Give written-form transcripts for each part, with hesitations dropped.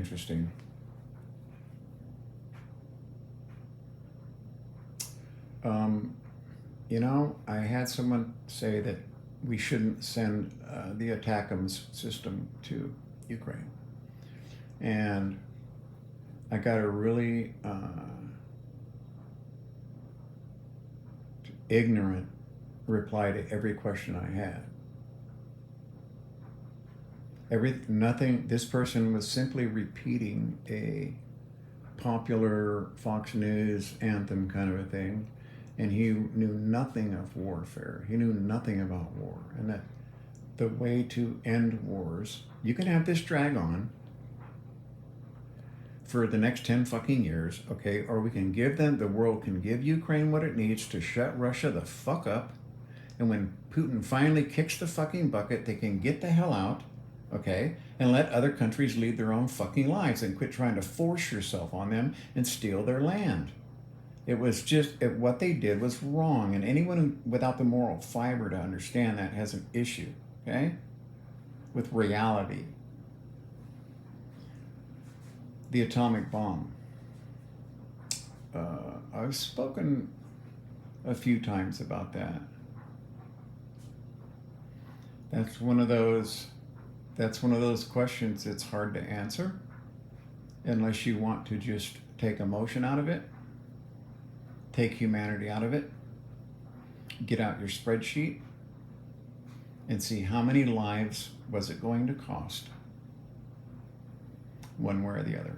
interesting. You know, I had someone say that we shouldn't send the ATACMS system to Ukraine. And I got a really ignorant reply to every question I had. Nothing. This person was simply repeating a popular Fox News anthem kind of a thing, and he knew nothing of warfare. He knew nothing about war, and that the way to end wars, you can have this drag on for the next 10 fucking years, okay? Or we can give them, the world can give Ukraine what it needs to shut Russia the fuck up. And when Putin finally kicks the fucking bucket, they can get the hell out, okay? And let other countries lead their own fucking lives and quit trying to force yourself on them and steal their land. It was just, what they did was wrong. And anyone who, without the moral fiber to understand that has an issue, okay? With reality. The atomic bomb. I've spoken a few times about that. That's one of those questions that's hard to answer unless you want to just take emotion out of it, take humanity out of it, get out your spreadsheet and see how many lives was it going to cost, one way or the other.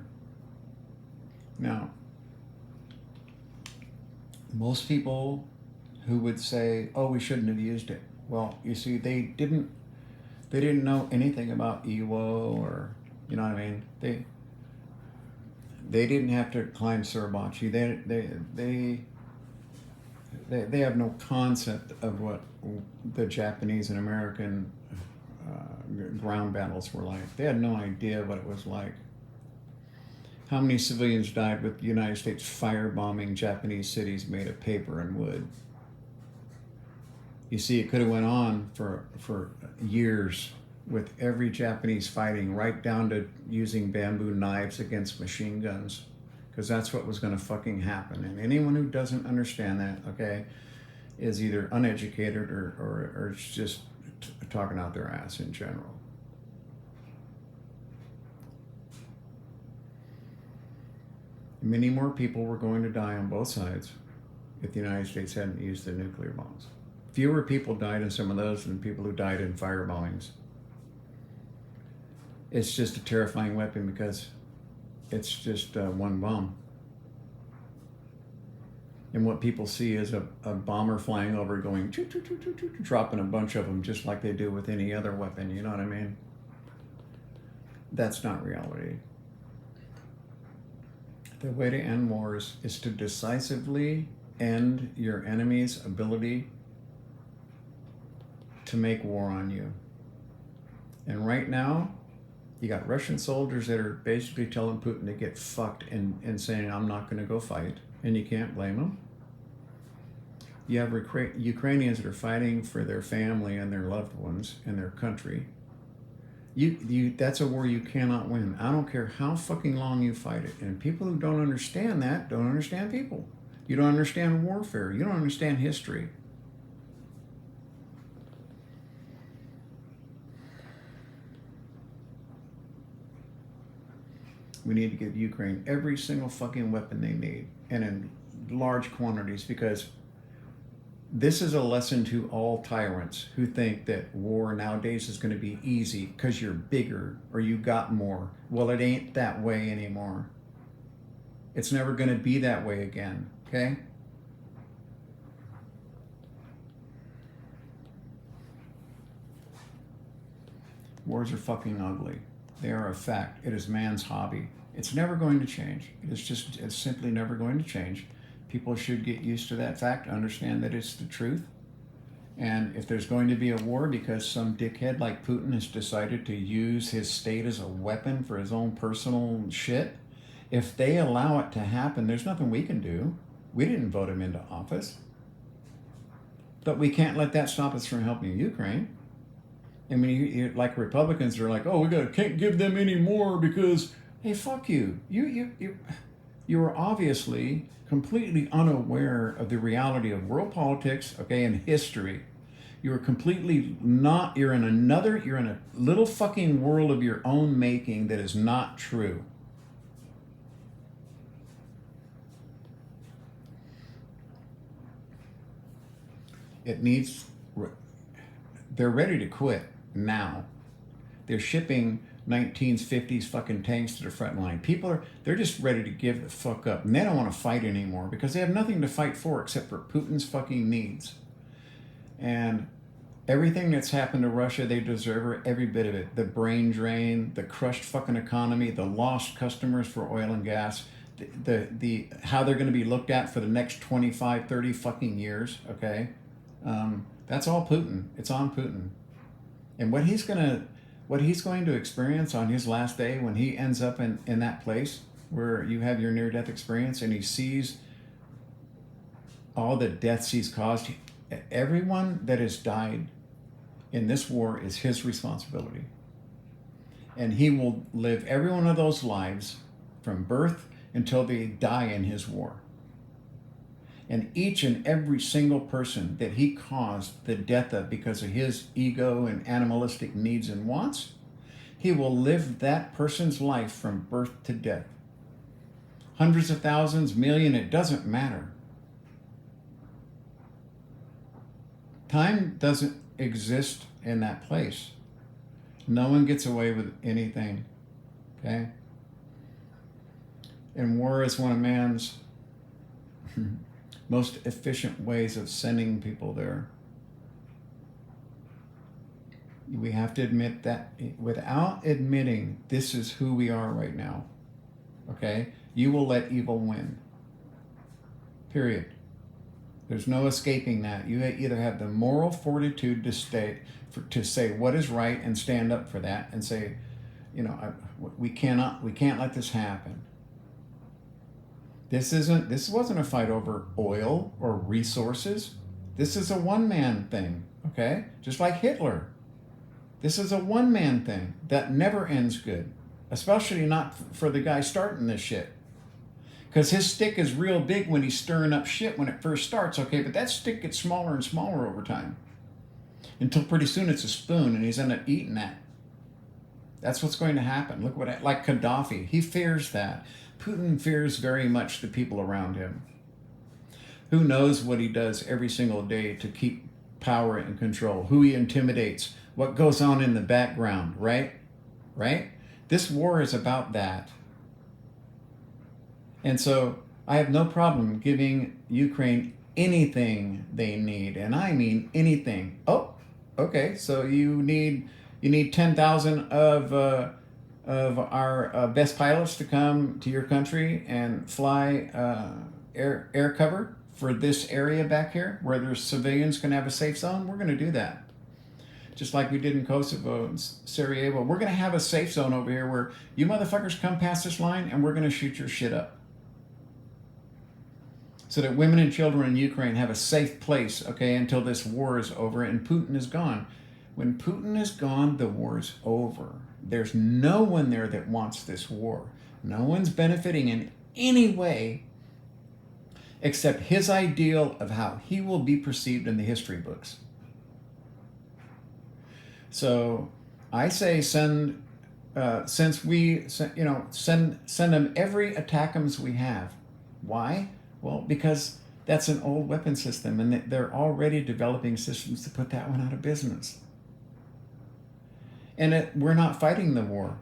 Now, most people who would say, oh, we shouldn't have used it. Well, you see, they didn't know anything about EWO, or, you know what I mean? They didn't have to climb Suribachi. They have no concept of what the Japanese and American ground battles were like. They had no idea what it was like. How many civilians died with the United States firebombing Japanese cities made of paper and wood? You see, it could have went on for years with every Japanese fighting, right down to using bamboo knives against machine guns, because that's what was going to fucking happen. And anyone who doesn't understand that, okay, is either uneducated or just talking out their ass in general. Many more people were going to die on both sides if the United States hadn't used the nuclear bombs. Fewer people died in some of those than people who died in fire bombings. It's just a terrifying weapon because it's just one bomb. And what people see is a bomber flying over going, choo, choo, choo, choo, choo, dropping a bunch of them just like they do with any other weapon, you know what I mean? That's not reality. The way to end wars is to decisively end your enemy's ability to make war on you. And right now, you got Russian soldiers that are basically telling Putin to get fucked and saying, I'm not going to go fight. And you can't blame them. You have Ukrainians that are fighting for their family and their loved ones and their country. That's a war you cannot win. I don't care how fucking long you fight it. And people who don't understand that don't understand people. You don't understand warfare. You don't understand history. We need to give Ukraine every single fucking weapon they need, and in large quantities, because this is a lesson to all tyrants who think that war nowadays is going to be easy because you're bigger or you got more. Well, it ain't that way anymore. It's never going to be that way again, okay? Wars are fucking ugly. They are a fact. It is man's hobby. It's never going to change. It's simply never going to change. People should get used to that fact, understand that it's the truth. And if there's going to be a war because some dickhead like Putin has decided to use his state as a weapon for his own personal shit, if they allow it to happen, there's nothing we can do. We didn't vote him into office. But we can't let that stop us from helping Ukraine. I mean, like Republicans are like, oh, can't give them any more because, Hey, fuck you. You are obviously completely unaware of the reality of world politics, okay, and history. You're completely not, you're in a little fucking world of your own making that is not true. It needs, they're ready to quit now. They're shipping 1950s fucking tanks to the front line. They're just ready to give the fuck up. And they don't want to fight anymore because they have nothing to fight for except for Putin's fucking needs. And everything that's happened to Russia, they deserve every bit of it. The brain drain, the crushed fucking economy, the lost customers for oil and gas, the how they're going to be looked at for the next 25, 30 fucking years, okay? That's all Putin. It's on Putin. And what he's going to experience on his last day when he ends up in that place where you have your near-death experience and he sees all the deaths he's caused, everyone that has died in this war is his responsibility. And he will live every one of those lives from birth until they die in his war. And each and every single person that he caused the death of because of his ego and animalistic needs and wants, he will live that person's life from birth to death. Hundreds of thousands, million, it doesn't matter. Time doesn't exist in that place. No one gets away with anything, okay? And war is one of man's most efficient ways of sending people there. We have to admit that without admitting this is who we are right now, okay? You will let evil win. Period. There's no escaping that. You either have the moral fortitude to say what is right and stand up for that and say, we can't let this happen. This wasn't a fight over oil or resources. This is a one-man thing, okay? Just like Hitler. This is a one-man thing that never ends good, especially not for the guy starting this shit. Because his stick is real big when he's stirring up shit when it first starts, okay? But that stick gets smaller and smaller over time until pretty soon it's a spoon and he's end up eating that. That's what's going to happen. Look like Gaddafi. He fears that. Putin fears very much the people around him. Who knows what he does every single day to keep power and control, who he intimidates, what goes on in the background, right? Right? This war is about that. And so I have no problem giving Ukraine anything they need, and I mean anything. Oh, okay, so you need 10,000 of our best pilots to come to your country and fly air cover for this area back here where there's civilians can have a safe zone. We're going to do that. Just like we did in Kosovo and Sarajevo. We're going to have a safe zone over here where you motherfuckers come past this line and we're going to shoot your shit up. So that women and children in Ukraine have a safe place, okay, until this war is over and Putin is gone. When Putin is gone, the war's over. There's no one there that wants this war. No one's benefiting in any way except his ideal of how he will be perceived in the history books. So I say send them every attackums we have. Why? Well, because that's an old weapon system and they're already developing systems to put that one out of business. And we're not fighting the war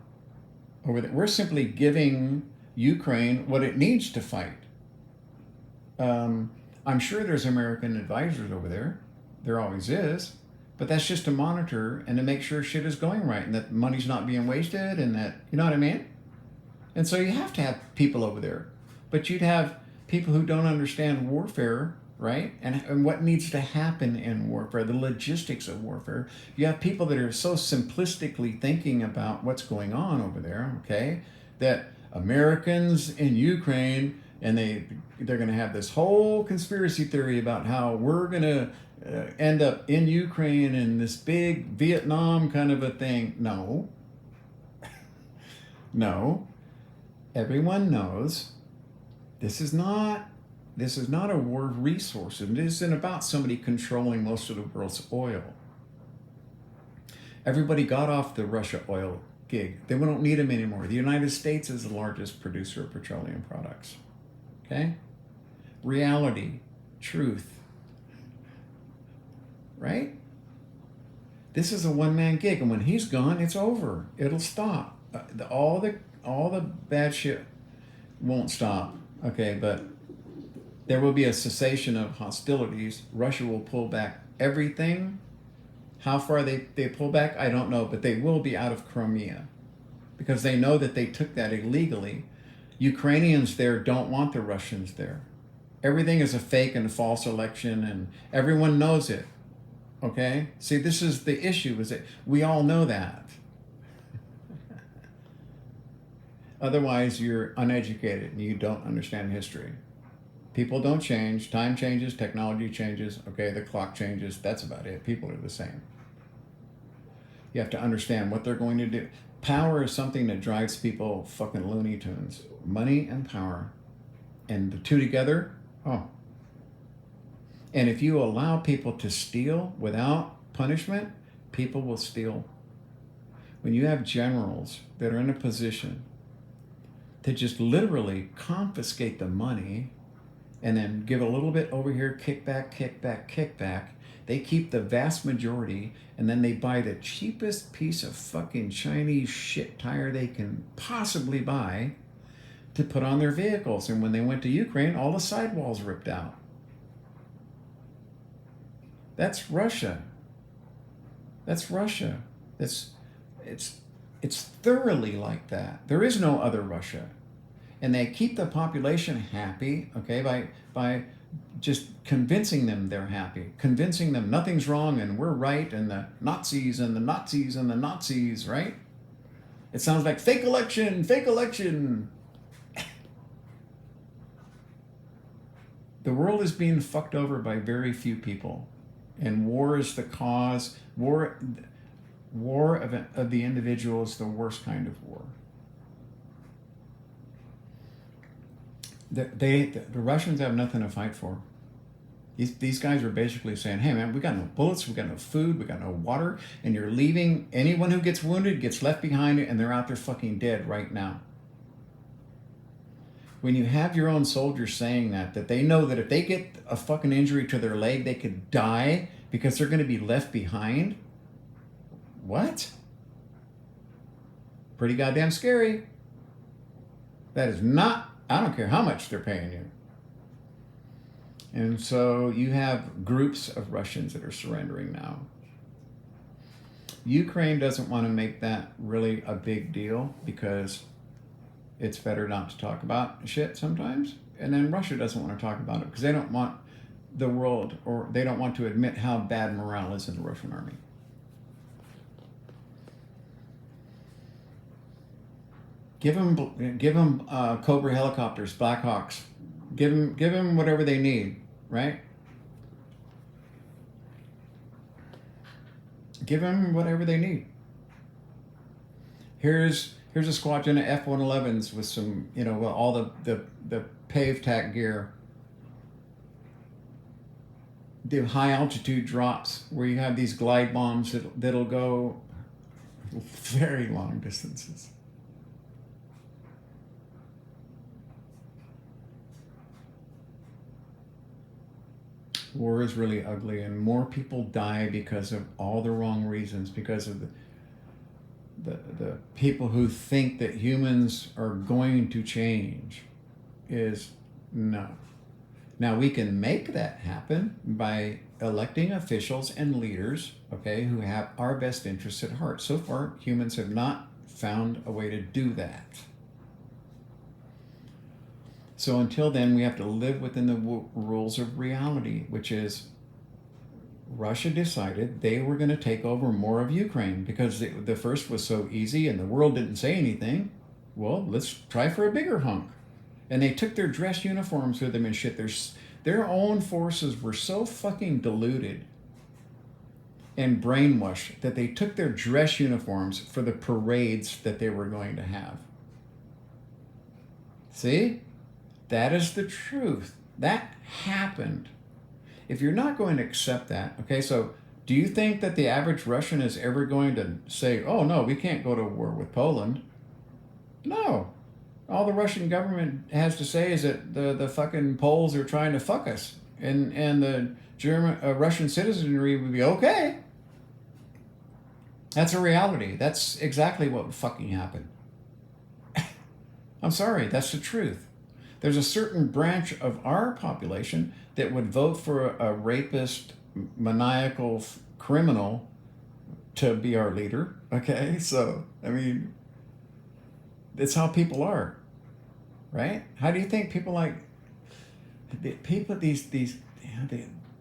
over there. We're simply giving Ukraine what it needs to fight. I'm sure there's American advisors over there. There always is. But that's just to monitor and to make sure shit is going right and that money's not being wasted and that, you know what I mean? And so you have to have people over there. But you'd have people who don't understand warfare, right? And what needs to happen in warfare, the logistics of warfare. You have people that are so simplistically thinking about what's going on over there, okay? That Americans in Ukraine, and they're going to have this whole conspiracy theory about how we're going to end up in Ukraine in this big Vietnam kind of a thing. No. No. Everyone knows this is not a war of resources. It isn't about somebody controlling most of the world's oil. Everybody got off the Russia oil gig. They don't need them anymore. The United States is the largest producer of petroleum products. Okay? Reality, truth. Right? This is a one-man gig, and when he's gone, it's over. It'll stop. All the bad shit won't stop. Okay, but there will be a cessation of hostilities. Russia will pull back everything. How far they pull back, I don't know, but they will be out of Crimea because they know that they took that illegally. Ukrainians there don't want the Russians there. Everything is a fake and a false election, and everyone knows it. Okay? See, this is the issue, is that we all know that. Otherwise, you're uneducated and you don't understand history. People don't change. Time changes. Technology changes. Okay, the clock changes. That's about it. People are the same. You have to understand what they're going to do. Power is something that drives people fucking Looney Tunes. Money and power. And the two together, oh. And if you allow people to steal without punishment, people will steal. When you have generals that are in a position to just literally confiscate the money and then give a little bit over here, kickback, kickback, kickback, they keep the vast majority, and then they buy the cheapest piece of fucking Chinese shit tire they can possibly buy to put on their vehicles. And when they went to Ukraine, all the sidewalls ripped out. That's Russia. That's Russia. It's thoroughly like that. There is no other Russia. And they keep the population happy, okay, by just convincing them they're happy, convincing them nothing's wrong and we're right, and the Nazis and the Nazis and the Nazis, right? It sounds like fake election, fake election. The world is being fucked over by very few people. And war is the cause. War of the individual is the worst kind of war. The Russians have nothing to fight for. These guys are basically saying, hey man, we got no bullets, we got no food, we got no water, and you're leaving. Anyone who gets wounded gets left behind, and they're out there fucking dead right now. When you have your own soldiers saying that they know that if they get a fucking injury to their leg, they could die because they're going to be left behind. What? Pretty goddamn scary. That is not, I don't care how much they're paying you. And so you have groups of Russians that are surrendering now. Ukraine doesn't want to make that really a big deal because it's better not to talk about shit sometimes. And then Russia doesn't want to talk about it because they don't want the world, or they don't want to admit how bad morale is in the Russian army. Give them Cobra helicopters, Black Hawks. Give them whatever they need, right? Give them whatever they need. Here's a squadron of F-111s with some, all the pave tack gear. The high altitude drops where you have these glide bombs that'll go very long distances. War is really ugly, and more people die because of all the wrong reasons, because of the people who think that humans are going to change. Is no. Now we can make that happen by electing officials and leaders, okay, who have our best interests at heart. So far, humans have not found a way to do that. So until then, we have to live within the rules of reality, which is Russia decided they were going to take over more of Ukraine because the first was so easy and the world didn't say anything. Well, let's try for a bigger hunk. And they took their dress uniforms with them and shit. Their own forces were so fucking deluded and brainwashed that they took their dress uniforms for the parades that they were going to have. See? That is the truth. That happened. If you're not going to accept that, okay, so do you think that the average Russian is ever going to say, oh no, we can't go to war with Poland? No. All the Russian government has to say is that the fucking Poles are trying to fuck us. And the German Russian citizenry would be okay. That's a reality. That's exactly what would fucking happen. I'm sorry, that's the truth. There's a certain branch of our population that would vote for a rapist, maniacal criminal to be our leader. Okay, so I mean, it's how people are, right? How do you think people like these the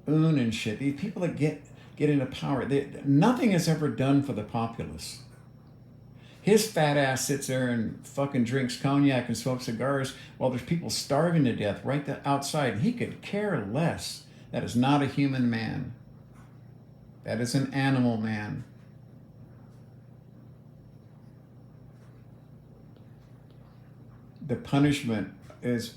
Un and shit? These people that get into power, nothing is ever done for the populace. His fat ass sits there and fucking drinks cognac and smokes cigars while there's people starving to death right outside. He could care less. That is not a human man. That is an animal man. The punishment is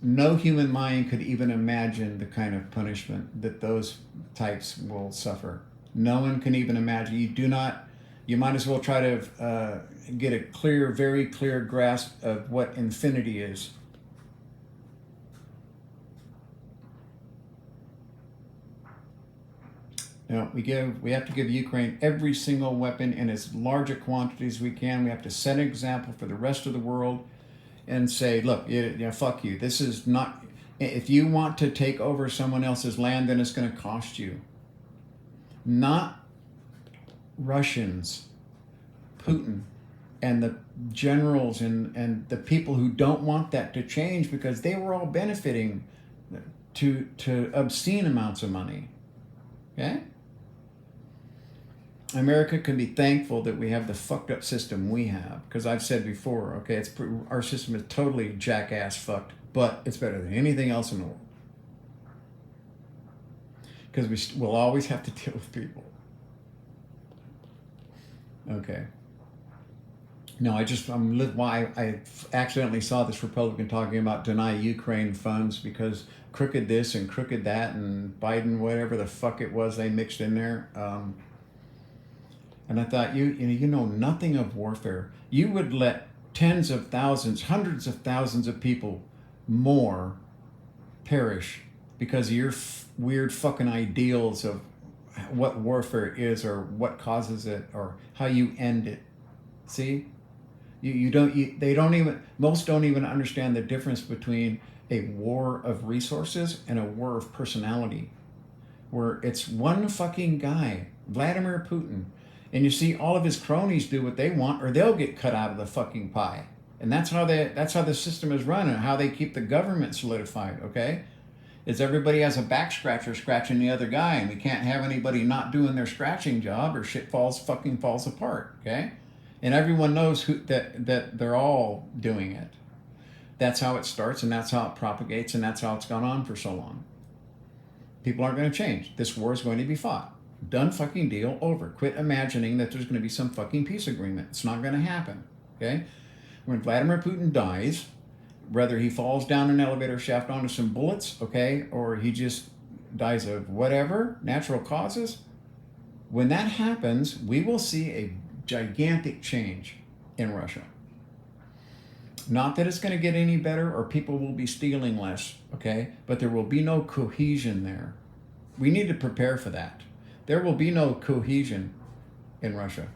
no human mind could even imagine the kind of punishment that those types will suffer. No one can even imagine. You might as well try to get a very clear grasp of what infinity is. You know, we have to give Ukraine every single weapon in as large a quantity as we can. We have to set an example for the rest of the world and say, look, fuck you. This is not, if you want to take over someone else's land, then it's going to cost you. Not Russians, Putin, and the generals and the people who don't want that to change because they were all benefiting to obscene amounts of money. Okay? America can be thankful that we have the fucked up system we have, because I've said before, okay, our system is totally jackass fucked, but it's better than anything else in the world. Because we'll always have to deal with people. Okay. No, why I accidentally saw this Republican talking about deny Ukraine funds because crooked this and crooked that and Biden, whatever the fuck it was they mixed in there. And I thought, you know nothing of warfare. You would let tens of thousands, hundreds of thousands of people more perish because of your weird fucking ideals of what warfare is or what causes it or how you end it. See? Most don't even understand the difference between a war of resources and a war of personality, where it's one fucking guy, Vladimir Putin, and you see all of his cronies do what they want or they'll get cut out of the fucking pie. And that's how the system is run and how they keep the government solidified, okay? Is everybody has a back scratcher scratching the other guy, and we can't have anybody not doing their scratching job or shit falls apart, okay? And everyone knows that they're all doing it. That's how it starts, and that's how it propagates, and that's how it's gone on for so long. People aren't going to change. This war is going to be fought. Done fucking deal, over. Quit imagining that there's going to be some fucking peace agreement. It's not going to happen, okay? When Vladimir Putin dies, whether he falls down an elevator shaft onto some bullets, okay, or he just dies of whatever, natural causes, when that happens, we will see a gigantic change in Russia. Not that it's going to get any better or people will be stealing less, okay? But there will be no cohesion there. We need to prepare for that. There will be no cohesion in Russia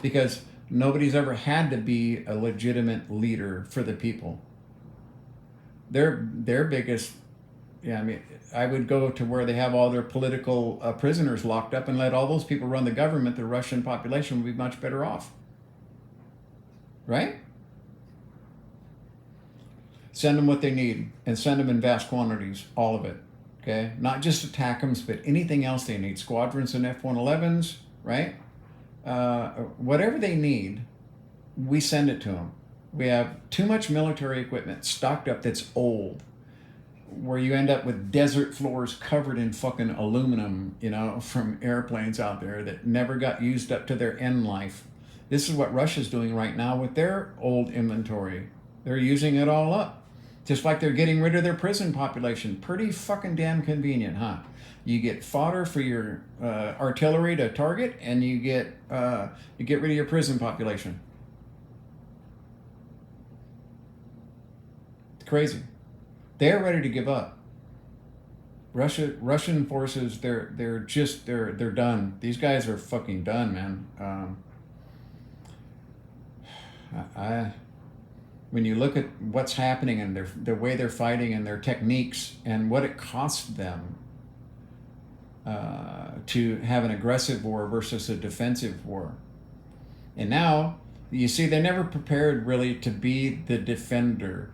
because nobody's ever had to be a legitimate leader for the people. Their biggest, I would go to where they have all their political prisoners locked up and let all those people run the government. The Russian population would be much better off. Right? Send them what they need and send them in vast quantities, all of it. Okay? Not just attack them, but anything else they need. Squadrons and F-111s, right? Whatever they need, we send it to them. We have too much military equipment stocked up that's old, where you end up with desert floors covered in fucking aluminum, from airplanes out there that never got used up to their end life. This is what Russia's doing right now with their old inventory. They're using it all up. Just like they're getting rid of their prison population. Pretty fucking damn convenient, huh? You get fodder for your artillery to target, and you get rid of your prison population. It's crazy. They're ready to give up. Russian forces, they're done. These guys are fucking done, man. When you look at what's happening and the way they're fighting and their techniques and what it costs them to have an aggressive war versus a defensive war, and now you see they never prepared really to be the defender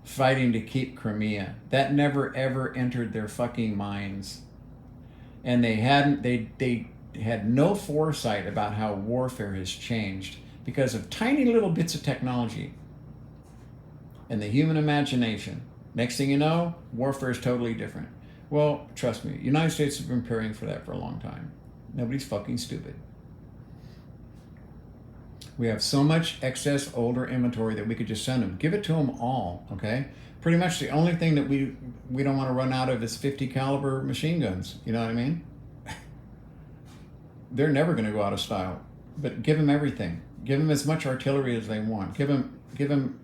fighting to keep Crimea. That never ever entered their fucking minds, and they had no foresight about how warfare has changed because of tiny little bits of technology and the human imagination. Next thing you know, warfare is totally different. Well, trust me, the United States has been preparing for that for a long time. Nobody's fucking stupid. We have so much excess older inventory that we could just send them. Give it to them all, okay? Pretty much the only thing that we don't want to run out of is 50 caliber machine guns. You know what I mean? They're never going to go out of style. But give them everything. Give them as much artillery as they want. Give them.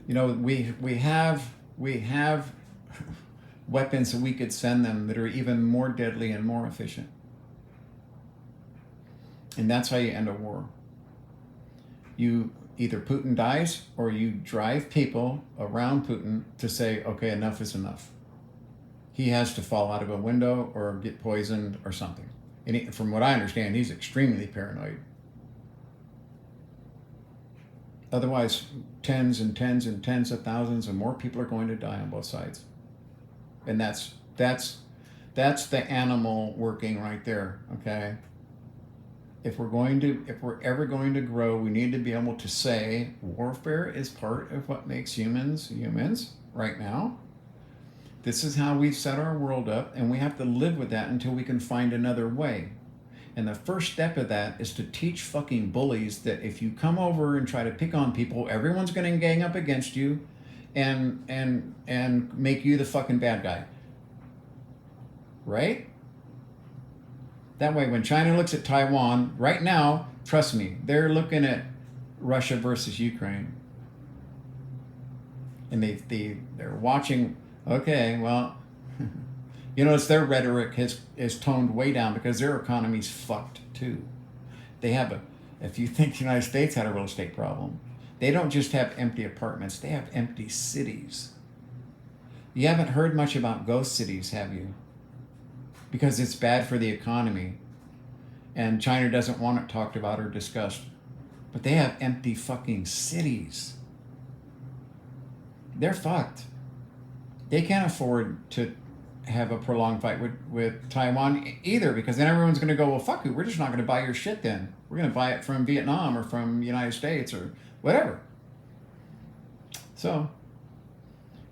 You know, we have weapons that we could send them that are even more deadly and more efficient. And that's how you end a war. You either Putin dies or you drive people around Putin to say, okay, enough is enough. He has to fall out of a window or get poisoned or something. And from what I understand, he's extremely paranoid. Otherwise, tens and tens and tens of thousands and more people are going to die on both sides. And that's the animal working right there, okay? If we're ever going to grow, we need to be able to say warfare is part of what makes humans right now. This is how we've set our world up, and we have to live with that until we can find another way. And the first step of that is to teach fucking bullies that if you come over and try to pick on people, everyone's going to gang up against you and make you the fucking bad guy. Right? That way, when China looks at Taiwan, right now, trust me, they're looking at Russia versus Ukraine. And they're watching, okay, well, you notice their rhetoric is toned way down because their economy's fucked too. If you think the United States had a real estate problem, they don't just have empty apartments, they have empty cities. You haven't heard much about ghost cities, have you? Because it's bad for the economy. And China doesn't want it talked about or discussed. But they have empty fucking cities. They're fucked. They can't afford to have a prolonged fight with Taiwan either, because then everyone's going to go, well, fuck you, we're just not going to buy your shit then. We're going to buy it from Vietnam or from the United States or whatever. So,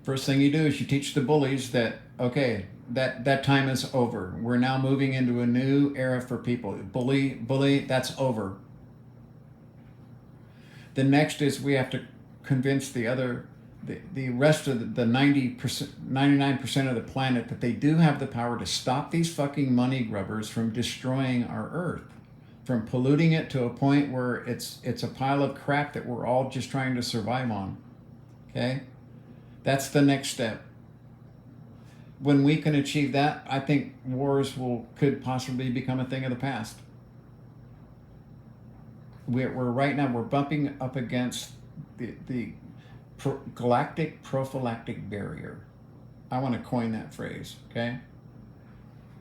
first thing you do is you teach the bullies that, okay, that time is over. We're now moving into a new era for people. Bully, that's over. The next is we have to convince the rest of the 99% of the planet that they do have the power to stop these fucking money grubbers from destroying our Earth, from polluting it to a point where it's a pile of crap that we're all just trying to survive on. Okay? That's the next step. When we can achieve that, I think wars could possibly become a thing of the past. We're right now, we're bumping up against the galactic prophylactic barrier. I want to coin that phrase, okay?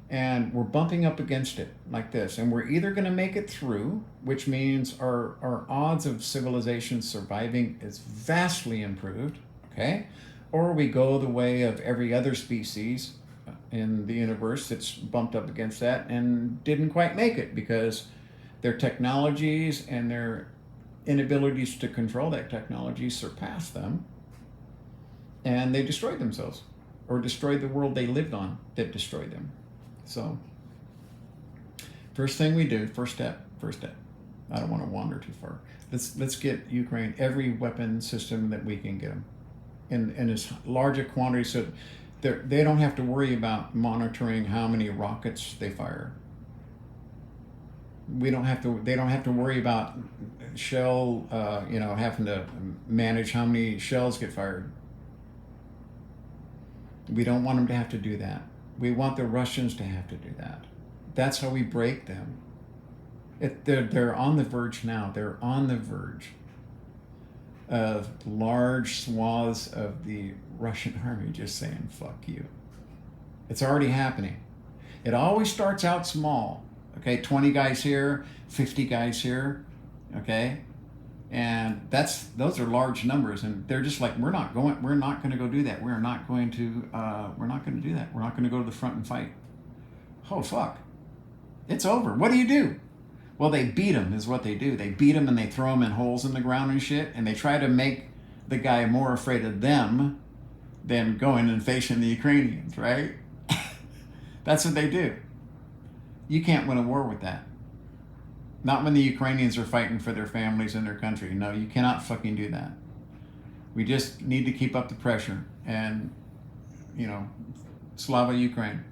And we're bumping up against it like this. And we're either going to make it through, which means our odds of civilization surviving is vastly improved, okay? Or we go the way of every other species in the universe that's bumped up against that and didn't quite make it because their technologies and their inabilities to control that technology surpassed them, and they destroyed themselves or destroyed the world they lived on that destroyed them. So first thing we do, first step, I don't want to wander too far. Let's get Ukraine every weapon system that we can get them in as large a quantity so they don't have to worry about monitoring how many rockets they fire. They don't have to worry about shell, having to manage how many shells get fired. We don't want them to have to do that. We want the Russians to have to do that. That's how we break them. They're on the verge now. They're on the verge of large swaths of the Russian army just saying, fuck you. It's already happening. It always starts out small. Okay, 20 guys here, 50 guys here, okay? And those are large numbers, and they're just like, we're not going to go do that. We're not going to do that. We're not going to go to the front and fight. Oh, fuck. It's over. What do? Well, they beat them is what they do. They beat them and they throw them in holes in the ground and shit, and they try to make the guy more afraid of them than going and facing the Ukrainians, right? That's what they do. You can't win a war with that. Not when the Ukrainians are fighting for their families and their country. No, you cannot fucking do that. We just need to keep up the pressure and, Slava Ukraine.